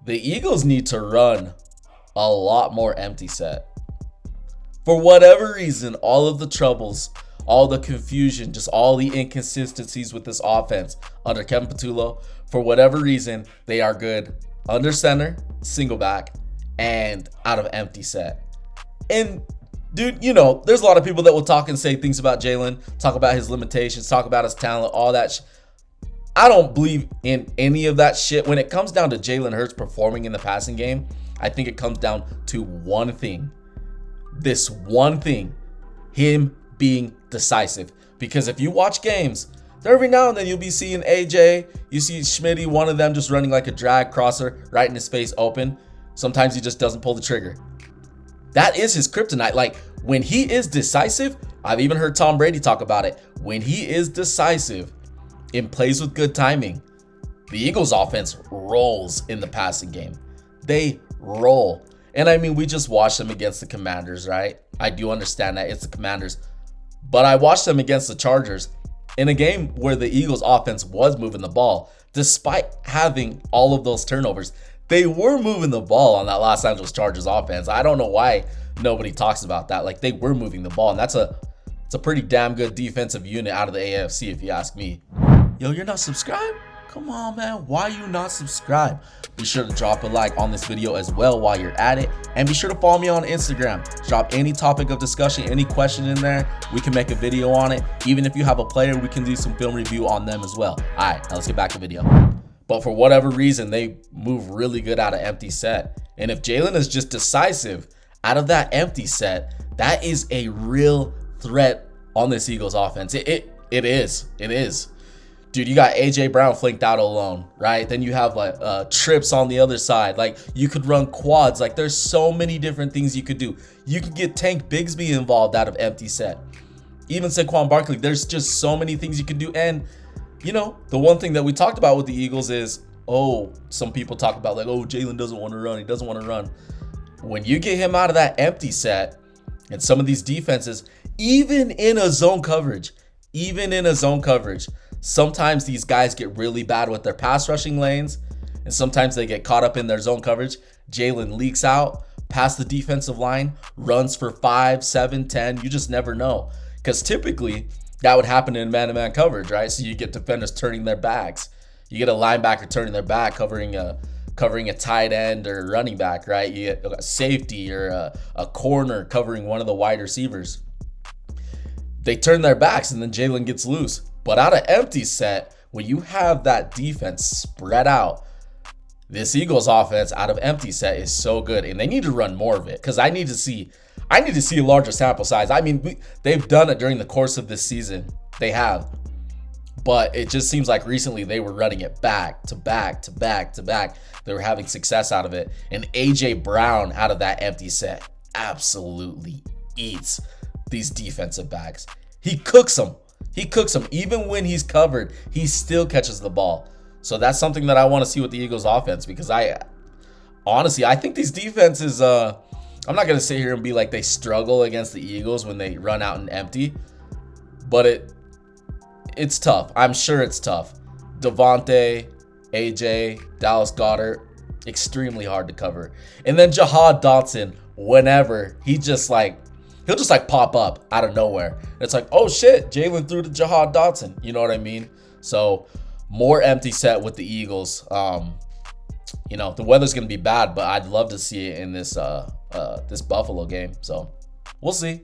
the Eagles need to run a lot more empty set. For whatever reason, all of the troubles, all the confusion, just all the inconsistencies with this offense under Kevin Patullo, for whatever reason, they are good under center, single back, and out of empty set. And dude, you know, there's a lot of people that will talk and say things about Jalen, talk about his limitations, talk about his talent, all that. I don't believe in any of that shit. When it comes down to Jalen Hurts performing in the passing game, I think it comes down to one thing. This one thing, him being decisive. Because if you watch games, every now and then you'll be seeing AJ, you see Shaydy, one of them just running like a drag crosser right in his face open. Sometimes he just doesn't pull the trigger. That is his kryptonite. Like, when he is decisive, I've even heard Tom Brady talk about it. When he is decisive and plays with good timing, the Eagles offense rolls in the passing game. They roll. And I mean, we just watched them against the Commanders, right? I do understand that it's the Commanders. But I watched them against the Chargers in a game where the Eagles offense was moving the ball. Despite having all of those turnovers, they were moving the ball on that Los Angeles Chargers offense. I don't know why nobody talks about that. Like, they were moving the ball, and it's a pretty damn good defensive unit out of the AFC, if you ask me. Yo, you're not subscribed? Come on, man. Why are you not subscribed? Be sure to drop a like on this video as well while you're at it. And be sure to follow me on Instagram. Drop any topic of discussion, any question in there. We can make a video on it. Even if you have a player, we can do some film review on them as well. All right, now let's get back to the video. But for whatever reason, they move really good out of empty set. And if Jalen is just decisive out of that empty set, that is a real threat on this Eagles offense. It is. Dude, you got AJ Brown flanked out alone, right? Then you have like trips on the other side. Like, you could run quads. Like, there's so many different things you could do. You could get Tank Bigsby involved out of empty set. Even Saquon Barkley. There's just so many things you can do. And you know, the one thing that we talked about with the Eagles is, some people talk about like, Jalen doesn't want to run. He doesn't want to run. When you get him out of that empty set and some of these defenses, even in a zone coverage, sometimes these guys get really bad with their pass rushing lanes, and sometimes they get caught up in their zone coverage. Jalen leaks out past the defensive line, runs for 5, 7, 10. You just never know. Because typically, that would happen in man-to-man coverage, right? So you get defenders turning their backs. You get a linebacker turning their back, covering a tight end or running back, right? You get a safety or a corner covering one of the wide receivers. They turn their backs, and then Jalen gets loose. But out of empty set, when you have that defense spread out, this Eagles offense out of empty set is so good, and they need to run more of it because I need to see a larger sample size. I mean, they've done it during the course of this season. They have. But it just seems like recently they were running it back to back to back to back. They were having success out of it. And AJ Brown out of that empty set absolutely eats these defensive backs. He cooks them. Even when he's covered, he still catches the ball. So that's something that I want to see with the Eagles offense, because I think these defenses, I'm not going to sit here and be like they struggle against the Eagles when they run out and empty, but it's tough. I'm sure it's tough. Devontae, AJ, Dallas Goedert, extremely hard to cover. And then Jahan Dotson, whenever he'll just pop up out of nowhere. It's like, oh shit, Jalen threw to Jahan Dotson. You know what I mean? So more empty set with the Eagles. You know, the weather's gonna be bad, but I'd love to see it in this this Buffalo game. So we'll see.